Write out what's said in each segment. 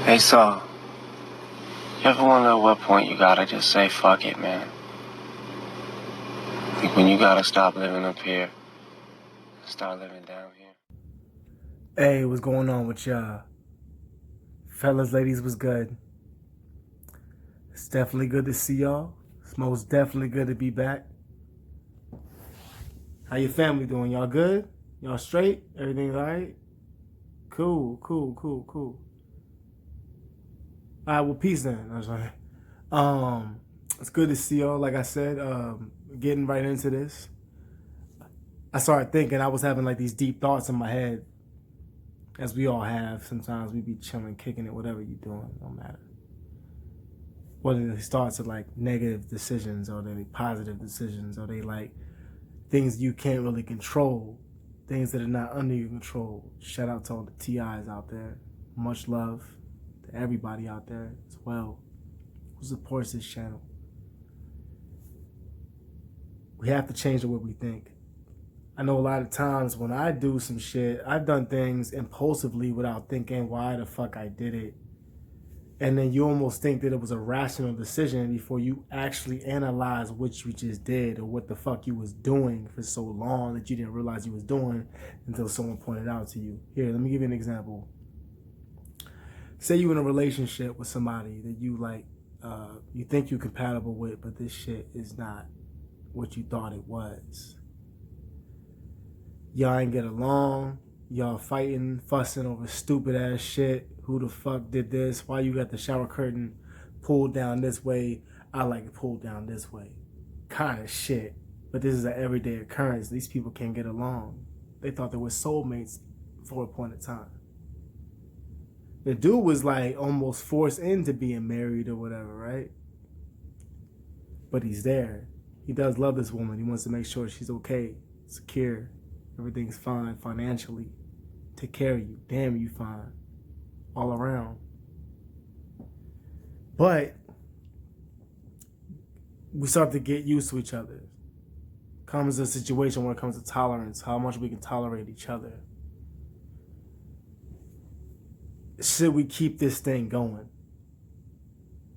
Hey, so, you ever wonder at what point you gotta just say fuck it, man? Like when you gotta stop living up here, start living down here. Hey, what's going on with y'all? Fellas, ladies, what's good? It's definitely good to see y'all. It's most definitely good to be back. How your family doing? Y'all good? Y'all straight? Everything alright? Cool. Alright, well, peace then. I was like, it's good to see y'all. Like I said, getting right into this. I started thinking, I was having like these deep thoughts in my head, as we all have. Sometimes we be chilling, kicking it, whatever you doing, no matter. Whether they start at like negative decisions or they positive decisions or they like things you can't really control, things that are not under your control. Shout out to all the TIs out there. Much love to everybody out there as well who supports this channel. We have to change the way we think. I know a lot of times when I do some shit, I've done things impulsively without thinking why the fuck I did it. And then you almost think that it was a rational decision before you actually analyze what you just did or what the fuck you was doing for so long that you didn't realize you was doing until someone pointed out to you. Here, let me give you an example. Say you in a relationship with somebody that you like, you think you're compatible with, but this shit is not what you thought it was. Y'all ain't get along. Y'all fighting, fussing over stupid ass shit. Who the fuck did this? Why you got the shower curtain pulled down this way? I like it pulled down this way. Kind of shit. But this is an everyday occurrence. These people can't get along. They thought they were soulmates for a point of time. The dude was like almost forced into being married or whatever, right? But he's there. He does love this woman. He wants to make sure she's okay, secure, everything's fine financially. Take care of you. Damn, you fine. All around. But we start to get used to each other. Comes a situation where it comes to tolerance, how much we can tolerate each other. Should we keep this thing going?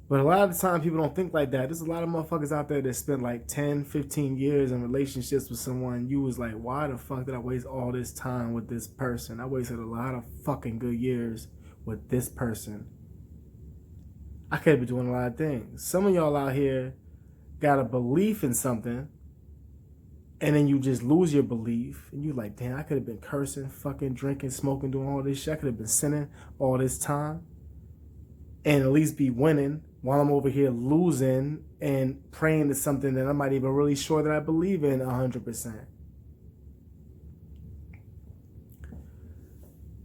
But a lot of the time people don't think like that. There's a lot of motherfuckers out there that spent like 10, 15 years in relationships with someone. You was like, why the fuck did I waste all this time with this person? I wasted a lot of fucking good years with this person. I could be doing a lot of things. Some of y'all out here got a belief in something and then you just lose your belief and you like, damn, I could have been cursing, fucking drinking, smoking, doing all this shit. I could have been sinning all this time and at least be winning while I'm over here losing and praying to something that I'm not even really sure that I believe in 100%.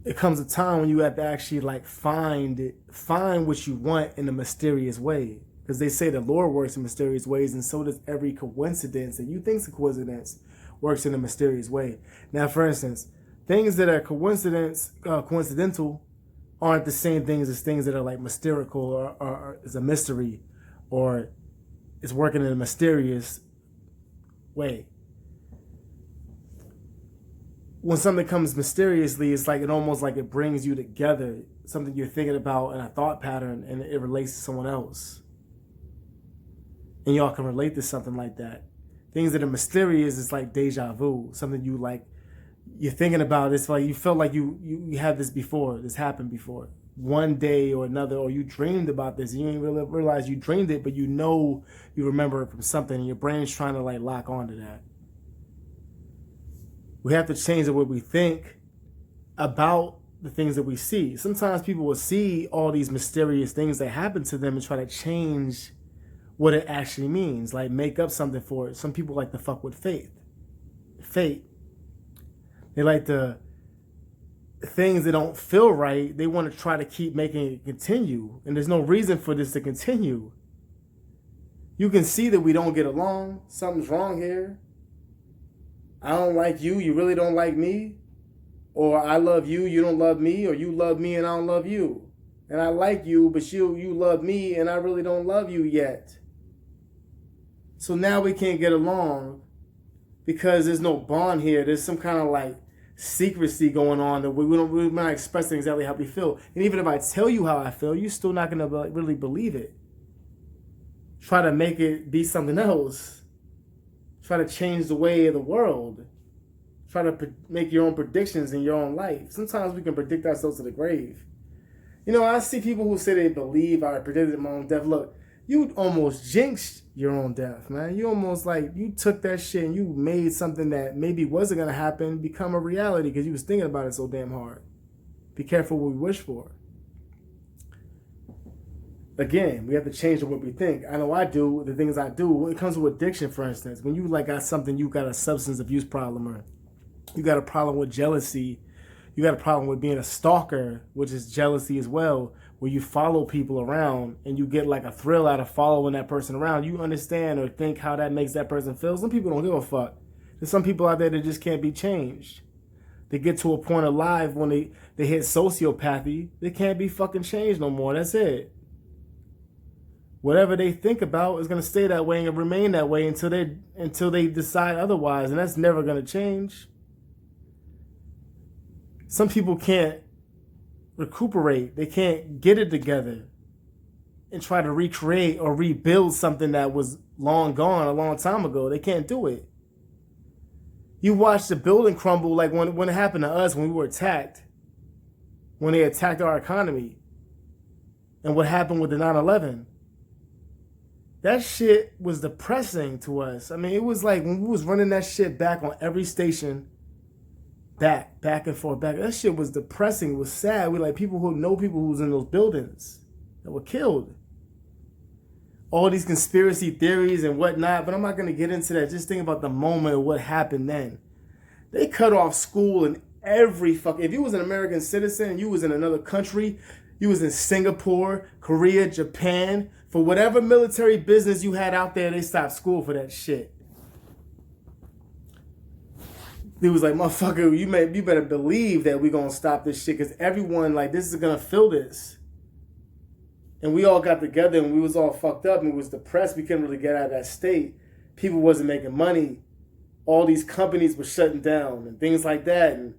It comes a time when you have to actually like find what you want in a mysterious way. Because they say the Lord works in mysterious ways, and so does every coincidence that you think's a coincidence works in a mysterious way. Now, for instance, things that are coincidental aren't the same things as things that are like mystical or is a mystery or is working in a mysterious way. When something comes mysteriously, it's like it almost like it brings you together, something you're thinking about in a thought pattern, and it relates to someone else. And y'all can relate to something like that. Things that are mysterious is like deja vu, something you like, you're thinking about. It's like you felt like you had this before, this happened before. One day or another, or you dreamed about this, and you didn't really realize you dreamed it, but you know you remember it from something, and your brain's trying to like lock onto that. We have to change the way we think about the things that we see. Sometimes people will see all these mysterious things that happen to them and try to change what it actually means, like make up something for it. Some people like to fuck with fate. They like the things that don't feel right. They want to try to keep making it continue, and there's no reason for this to continue. You can see that we don't get along. Something's wrong here. I don't like you, you really don't like me. Or I love you, you don't love me. Or you love me and I don't love you. And I like you, but you love me and I really don't love you yet. So now we can't get along because there's no bond here. There's some kind of like secrecy going on that we're not expressing exactly how we feel. And even if I tell you how I feel, you're still not gonna really believe it. Try to make it be something else. Try to change the way of the world. Try to make your own predictions in your own life. Sometimes we can predict ourselves to the grave. You know, I see people who say they believe I predicted my own death. Look, you almost jinxed your own death, man. You almost you took that shit and you made something that maybe wasn't going to happen become a reality because you was thinking about it so damn hard. Be careful what we wish for. Again, we have to change what we think. I know I do the things I do. When it comes to addiction, for instance, when you got something, you got a substance abuse problem, or you got a problem with jealousy, you got a problem with being a stalker, which is jealousy as well, where you follow people around and you get a thrill out of following that person around. You understand or think how that makes that person feel. Some people don't give a fuck. There's some people out there that just can't be changed. They get to a point of life when they hit sociopathy, they can't be fucking changed no more. That's it. Whatever they think about is going to stay that way and remain that way until they decide otherwise, and that's never going to change. Some people can't recuperate. They can't get it together and try to recreate or rebuild something that was long gone a long time ago. They can't do it. You watch the building crumble like when it happened to us when we were attacked, when they attacked our economy, and what happened with the 9/11. That shit was depressing to us. I mean, it was like when we was running that shit back on every station, back and forth, back. That shit was depressing. It was sad. We people who know people who was in those buildings that were killed. All these conspiracy theories and whatnot, but I'm not going to get into that. Just think about the moment of what happened then. They cut off school in every if you was an American citizen and you was in another country, you was in Singapore, Korea, Japan, for whatever military business you had out there, they stopped school for that shit. He was like, motherfucker, you better believe that we're going to stop this shit because everyone, this is going to feel this. And we all got together and we was all fucked up and we was depressed. We couldn't really get out of that state. People wasn't making money. All these companies were shutting down and things like that. And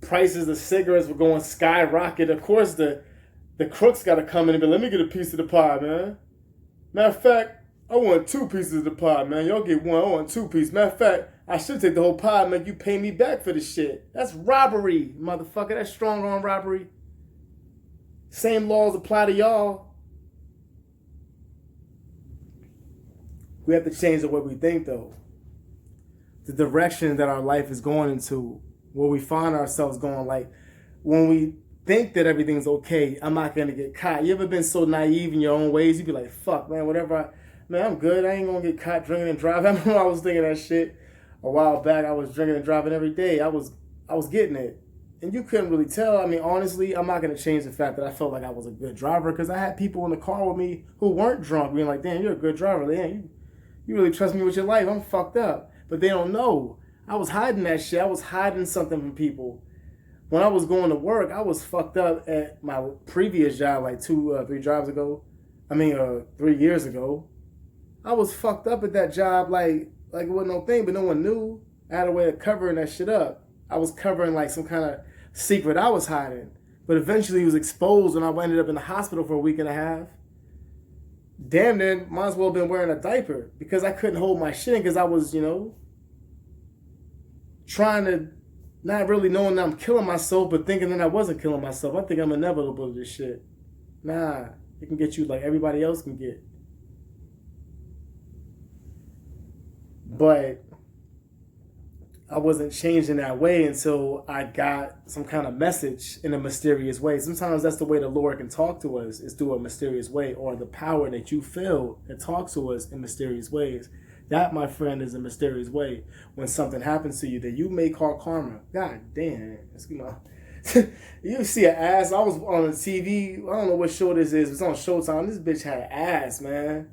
prices of cigarettes were going skyrocket. Of course, the crooks got to come in and be, let me get a piece of the pie, man. Matter of fact, I want 2 pieces of the pie, man. Y'all get 1. I want 2 pieces. Matter of fact, I should take the whole pie and make you pay me back for this shit. That's robbery, motherfucker. That's strong arm robbery. Same laws apply to y'all. We have to change the way we think, though. The direction that our life is going into, where we find ourselves going, when we think that everything's okay, I'm not going to get caught. You ever been so naive in your own ways? You be like, fuck, man, I'm good. I ain't going to get caught drinking and driving. I remember I was thinking that shit a while back. I was drinking and driving every day. I was getting it. And you couldn't really tell. I mean, honestly, I'm not going to change the fact that I felt like I was a good driver because I had people in the car with me who weren't drunk being like, damn, you're a good driver. Damn, you really trust me with your life. I'm fucked up. But they don't know. I was hiding that shit. I was hiding something from people. When I was going to work, I was fucked up at my previous job 3 jobs ago. 3 years ago. I was fucked up at that job like it wasn't no thing, but no one knew. I had a way of covering that shit up. I was covering some kind of secret I was hiding. But eventually it was exposed and I ended up in the hospital for a week and a half. Damn near might as well have been wearing a diaper because I couldn't hold my shit in because I was, trying to not really knowing that I'm killing myself, but thinking that I wasn't killing myself. I think I'm inevitable to this shit. Nah, it can get you like everybody else can get. But I wasn't changing that way until I got some kind of message in a mysterious way. Sometimes that's the way the Lord can talk to us, is through a mysterious way, or the power that you feel that talks to us in mysterious ways. That, my friend, is a mysterious way. When something happens to you that you may call karma. God damn. You see an ass. I was on the TV. I don't know what show this is. It was on Showtime. This bitch had an ass, man.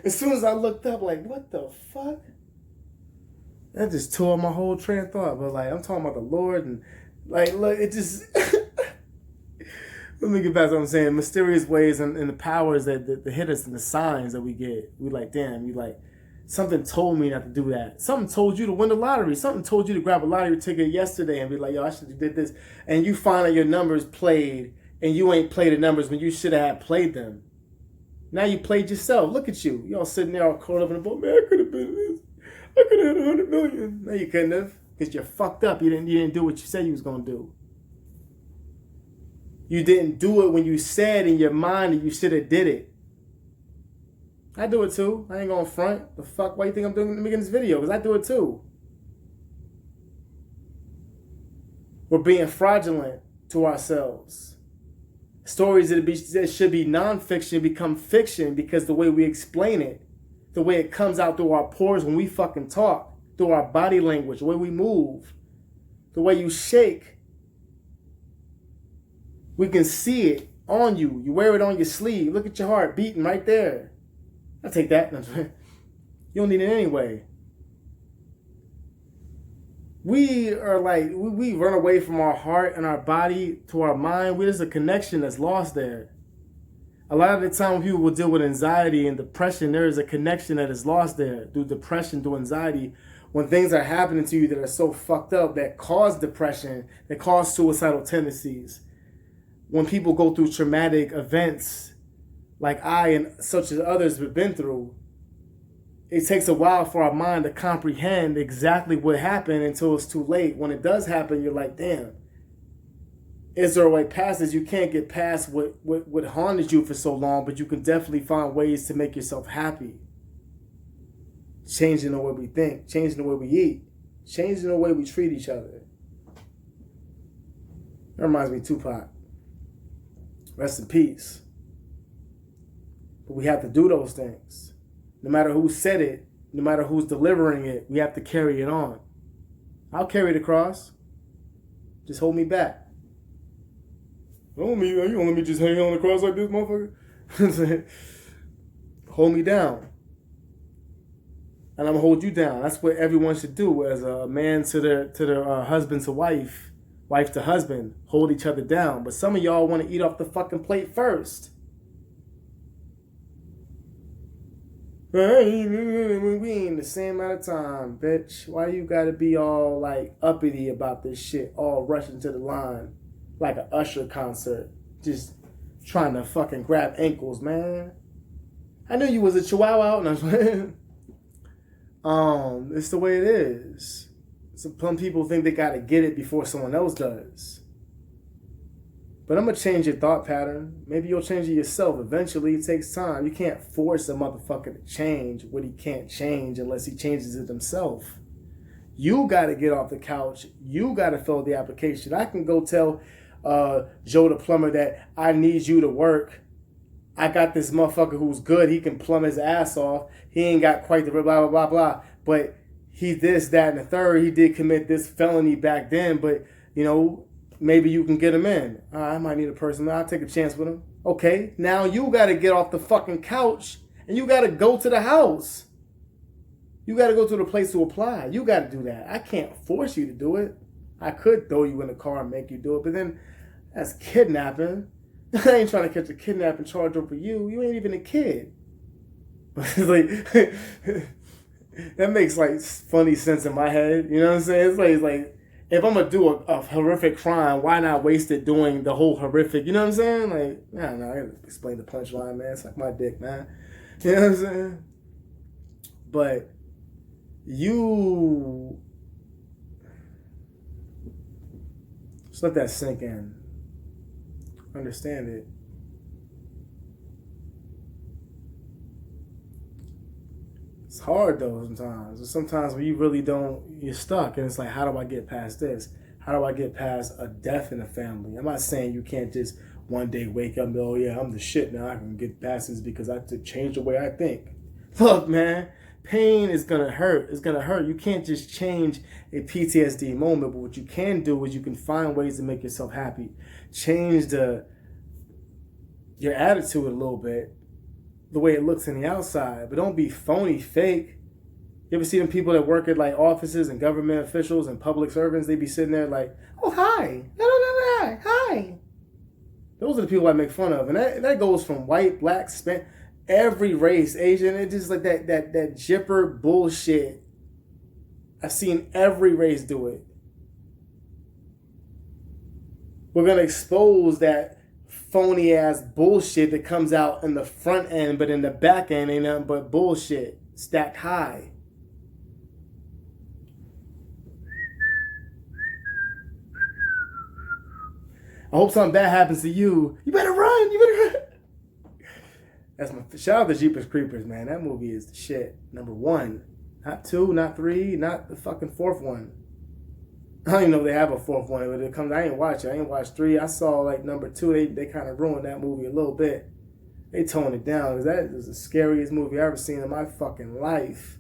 As soon as I looked up, what the fuck? That just tore my whole train of thought. But I'm talking about the Lord and look, it just. Let me get back to what I'm saying. Mysterious ways and the powers that hit us and the signs that we get. We damn, Something told me not to do that. Something told you to win the lottery. Something told you to grab a lottery ticket yesterday and be like, yo, I should have did this. And you find out your numbers played and you ain't played the numbers when you should have played them. Now you played yourself. Look at you. You all sitting there all curled up in a boat. Man, I could have been this. I could have had 100 million. No, you couldn't have. Because you're fucked up. You didn't do what you said you was going to do. You didn't do it when you said in your mind that you should have did it. I do it too. I ain't gonna front. The fuck? Why you think I'm making this video? Because I do it too. We're being fraudulent to ourselves. Stories that should be nonfiction become fiction because the way we explain it, the way it comes out through our pores when we fucking talk, through our body language, the way we move, the way you shake. We can see it on you. You wear it on your sleeve. Look at your heart beating right there. I'll take that. You don't need it anyway. We are like, we run away from our heart and our body to our mind. There's a connection that's lost there. A lot of the time when people will deal with anxiety and depression, there is a connection that is lost there through depression, through anxiety. When things are happening to you that are so fucked up, that cause depression, that cause suicidal tendencies. When people go through traumatic events, like I and such as others have been through, it takes a while for our mind to comprehend exactly what happened until it's too late. When it does happen, you're like, damn, is there a way past this? You can't get past what haunted you for so long, but you can definitely find ways to make yourself happy. Changing the way we think, changing the way we eat, changing the way we treat each other. That reminds me of Tupac. Rest in peace. But we have to do those things. No matter who said it, no matter who's delivering it, we have to carry it on. I'll carry the cross. Just hold me back. Don't me, you gonna let me just hang on the cross like this, motherfucker? Hold me down. And I'm gonna hold you down. That's what everyone should do as a man to their husband to wife, wife to husband. Hold each other down. But some of y'all want to eat off the fucking plate first. We ain't the same amount of time, bitch. Why you gotta be all like uppity about this shit? All rushing to the line like an Usher concert. Just trying to fucking grab ankles, man. I knew you was a chihuahua. And it's the way it is. Some people think they gotta get it before someone else does. But I'm going to change your thought pattern. Maybe you'll change it yourself. Eventually, it takes time. You can't force a motherfucker to change what he can't change unless he changes it himself. You got to get off the couch. You got to fill the application. I can go tell Joe the plumber that I need you to work. I got this motherfucker who's good. He can plumb his ass off. He ain't got quite the blah, blah, blah, blah. But he this, that, and the third. He did commit this felony back then. But, you know, maybe you can get him in. I might need a person. I'll take a chance with him. Okay, now you got to get off the fucking couch and you got to go to the house. You got to go to the place to apply. You got to do that. I can't force you to do it. I could throw you in the car and make you do it, but then that's kidnapping. I ain't trying to catch a kidnapping charge over you. You ain't even a kid. It's like that makes like funny sense in my head. You know what I'm saying? It's like if I'm going to do a horrific crime, why not waste it doing the whole horrific, you know what I'm saying? Like, I gotta explain the punchline, man. It's like my dick, man. You know what I'm saying? But just let that sink in. Understand it. It's hard though sometimes. Sometimes when you really you're stuck and it's like, how do I get past this? How do I get past a death in the family? I'm not saying you can't just one day wake up and go, oh yeah, I'm the shit now. I can get past this because I have to change the way I think. Look, man, pain is going to hurt. It's going to hurt. You can't just change a PTSD moment, but what you can do is you can find ways to make yourself happy. Change your attitude a little bit. The way it looks in the outside, but don't be phony, fake. You ever see them people that work at like offices and government officials and public servants? They be sitting there like, oh, hi. Hi. Those are the people I make fun of. And that goes from white, black, Spanish. every race, Asian, it's just like that jipper bullshit. I've seen every race do it. We're gonna expose that phony ass bullshit that comes out in the front end, but in the back end ain't nothing but bullshit stacked high. I hope something bad happens to you. You better run. You better run. That's my shout out to Jeepers Creepers, man. That movie is the shit. Number 1, not 2, not 3, not the fucking 4th one. I don't even know if they have a 4th one, but it comes. I ain't watch it. I ain't watched 3. I saw like number 2. They kind of ruined that movie a little bit. They toned it down because that is the scariest movie I've ever seen in my fucking life.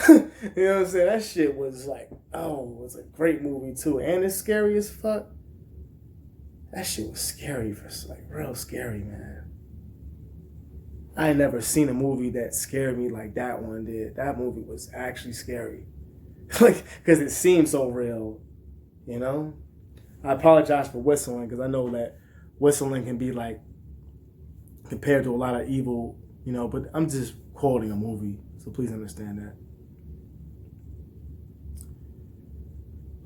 You know what I'm saying? That shit was like, oh, it was a great movie too, and it's scary as fuck. That shit was scary for like real scary, man. I ain't never seen a movie that scared me like that one did. That movie was actually scary, like because it seemed so real. You know, I apologize for whistling because I know that whistling can be like compared to a lot of evil, you know, but I'm just quoting a movie, so please understand that.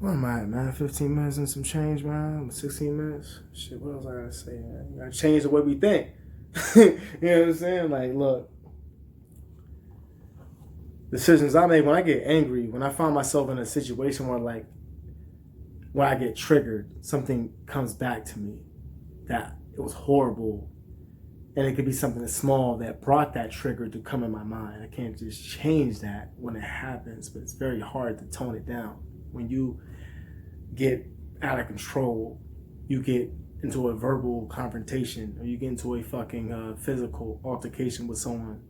Where am I at, man? 15 minutes and some change, man. 16 minutes. Shit, what else I gotta say, man? You gotta change the way we think. You know what I'm saying? Like, look, decisions I make when I get angry, when I find myself in a situation where, like, when I get triggered, something comes back to me that it was horrible. And it could be something that's small that brought that trigger to come in my mind. I can't just change that when it happens, but it's very hard to tone it down. When you get out of control, you get into a verbal confrontation, or you get into a fucking physical altercation with someone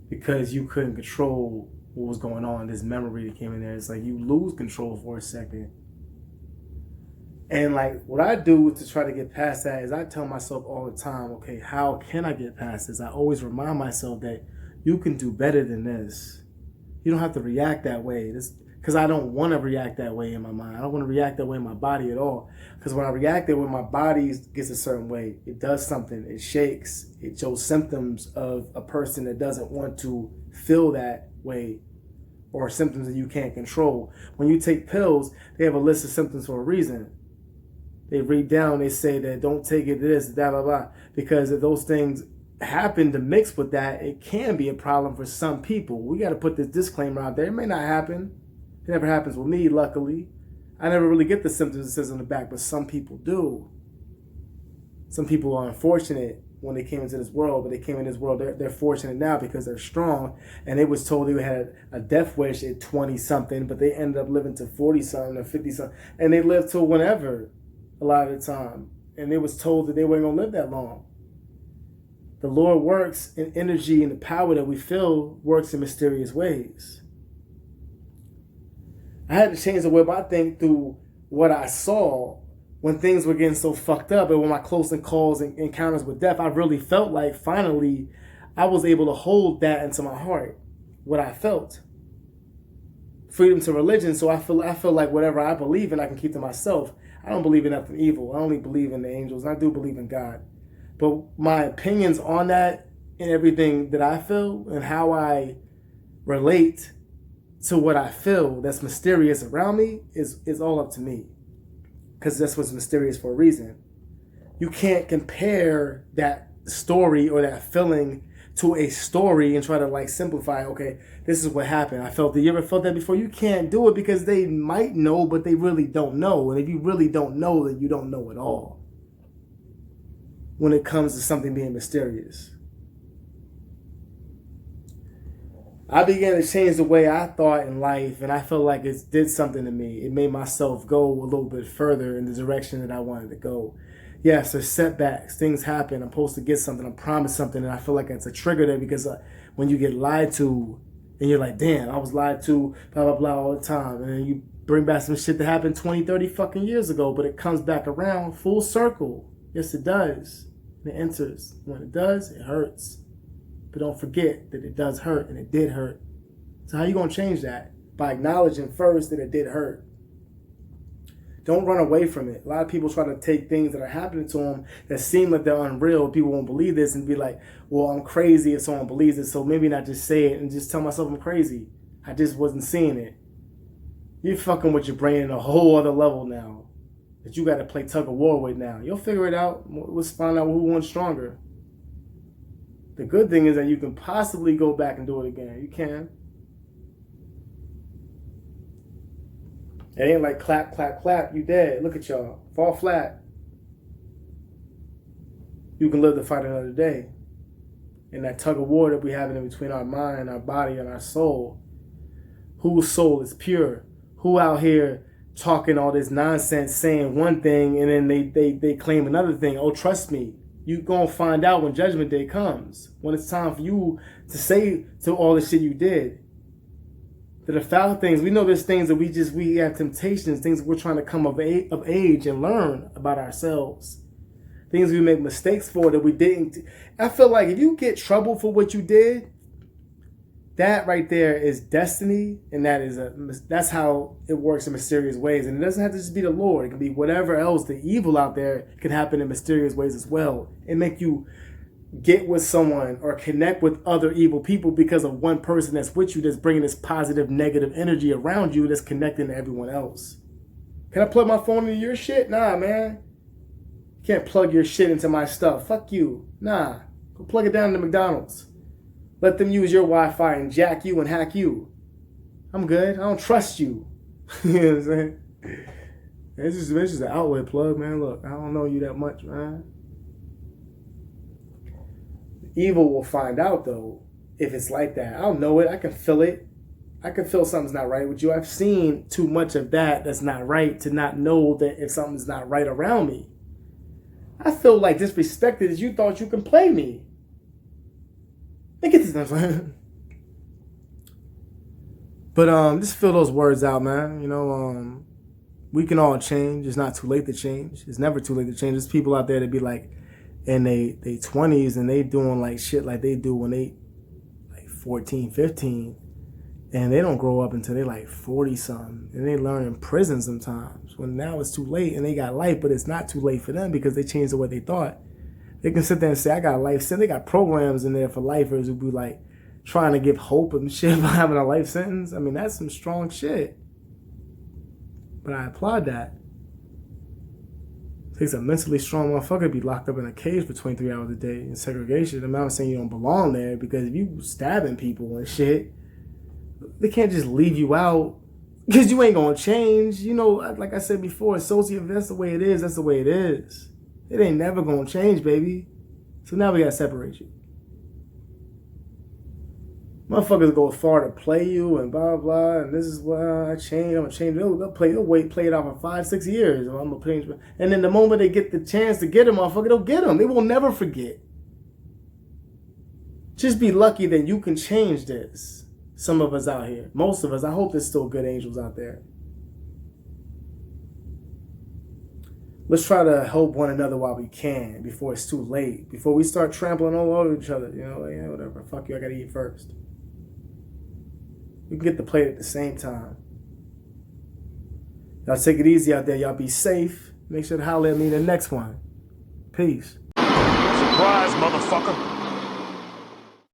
because you couldn't control what was going on. This memory that came in there, it's like you lose control for a second. And like what I do to try to get past that is I tell myself all the time, okay, how can I get past this? I always remind myself that you can do better than this. You don't have to react that way. Because I don't want to react that way in my mind. I don't want to react that way in my body at all. Because when I react that way, my body gets a certain way. It does something. It shakes. It shows symptoms of a person that doesn't want to feel that way, or symptoms that you can't control. When you take pills, they have a list of symptoms for a reason. They read down, they say that don't take it, this, blah, blah, blah. Because if those things happen to mix with that, it can be a problem for some people. We got to put this disclaimer out there. It may not happen. It never happens with me, luckily. I never really get the symptoms it says on the back, but some people do. Some people are unfortunate when they came into this world, but they came in this world, they're fortunate now because they're strong, and they was told they had a death wish at 20-something, but they ended up living to 40-something or 50-something, and they lived till whenever a lot of the time, and they was told that they weren't going to live that long. The Lord works in energy, and the power that we feel works in mysterious ways. I had to change the way I think through what I saw when things were getting so fucked up, and when my close calls and encounters with death, I really felt like finally I was able to hold that into my heart, what I felt. Freedom to religion, so I feel like whatever I believe in, I can keep to myself. I don't believe in nothing evil. I only believe in the angels, and I do believe in God. But my opinions on that and everything that I feel and how I relate to what I feel that's mysterious around me is all up to me. Because that's what's mysterious for a reason. You can't compare that story or that feeling to a story and try to like simplify, okay, this is what happened. I felt that. You ever felt that before? You can't do it because they might know, but they really don't know. And if you really don't know, then you don't know at all when it comes to something being mysterious. I began to change the way I thought in life, and I felt like it did something to me. It made myself go a little bit further in the direction that I wanted to go. Yes, there's setbacks. Things happen. I'm supposed to get something. I'm promised something, and I feel like it's a trigger there because when you get lied to, and you're like, damn, I was lied to, blah, blah, blah, all the time. And then you bring back some shit that happened 20, 30 fucking years ago, but it comes back around full circle. Yes, it does. And it enters. When it does, it hurts. But don't forget that it does hurt, and it did hurt. So how you going to change that? By acknowledging first that it did hurt. Don't run away from it. A lot of people try to take things that are happening to them that seem like they're unreal. People won't believe this and be like, well, I'm crazy if someone believes it, so maybe not just say it and just tell myself I'm crazy. I just wasn't seeing it. You're fucking with your brain in a whole other level now that you got to play tug of war with now. You'll figure it out. Let's find out who won stronger. The good thing is that you can possibly go back and do it again. You can. It ain't like clap, clap, clap, you dead. Look at y'all. Fall flat. You can live to fight another day. And that tug of war that we have in between our mind, our body, and our soul. Whose soul is pure? Who out here talking all this nonsense, saying one thing, and then they claim another thing? Oh, trust me. You're going to find out when Judgment Day comes. When it's time for you to say to all the shit you did. That the foul things, we know there's things that we have temptations, things that we're trying to come of age and learn about ourselves. Things we make mistakes for that we didn't. I feel like if you get trouble for what you did, that right there is destiny, and that's how it works in mysterious ways. And it doesn't have to just be the Lord. It can be whatever else, the evil out there can happen in mysterious ways as well. And make you get with someone or connect with other evil people because of one person that's with you, that's bringing this positive, negative energy around you, that's connecting to everyone else. Can I plug my phone into your shit? Nah, man. You can't plug your shit into my stuff. Fuck you. Nah. Go plug it down to McDonald's. Let them use your Wi-Fi and jack you and hack you. I'm good. I don't trust you. You know what I'm saying? It's just an outlet plug, man. Look, I don't know you that much, man. Evil will find out, though, if it's like that. I don't know it. I can feel it. I can feel something's not right with you. I've seen too much of that's not right to not know that if something's not right around me. I feel like disrespected as you thought you can play me. Look at this. But just fill those words out, man. You know, we can all change. It's not too late to change. It's never too late to change. There's people out there that be like, in they 20s and they doing like shit like they do when they like 14, 15, and they don't grow up until they like 40 something, and they learn in prison sometimes when now it's too late and they got life, but it's not too late for them because they changed the way they thought. They can sit there and say, I got life sentence. They got programs in there for lifers who be like trying to give hope and shit about having a life sentence. I mean, that's some strong shit, but I applaud that. Takes a mentally strong motherfucker to be locked up in a cage for 23 hours a day in segregation. I'm not saying you don't belong there, because if you stabbing people and shit, they can't just leave you out because you ain't gonna change. You know, like I said before, associate, that's the way it is. That's the way it is. It ain't never gonna change, baby. So now we gotta separate you. Motherfuckers go far to play you and blah blah, and this is why I changed. I'm gonna change. They'll play it out for 5-6 years. I'm gonna change. And then the moment they get the chance to get them, motherfucker, they'll get them. They will never forget. Just be lucky that you can change this. Some of us out here, most of us. I hope there's still good angels out there. Let's try to help one another while we can before it's too late. Before we start trampling all over each other. You know, like, yeah, whatever. Fuck you. I gotta eat first. We can get the plate at the same time. Y'all take it easy out there. Y'all be safe. Make sure to holler at me in the next one. Peace. Surprise, motherfucker.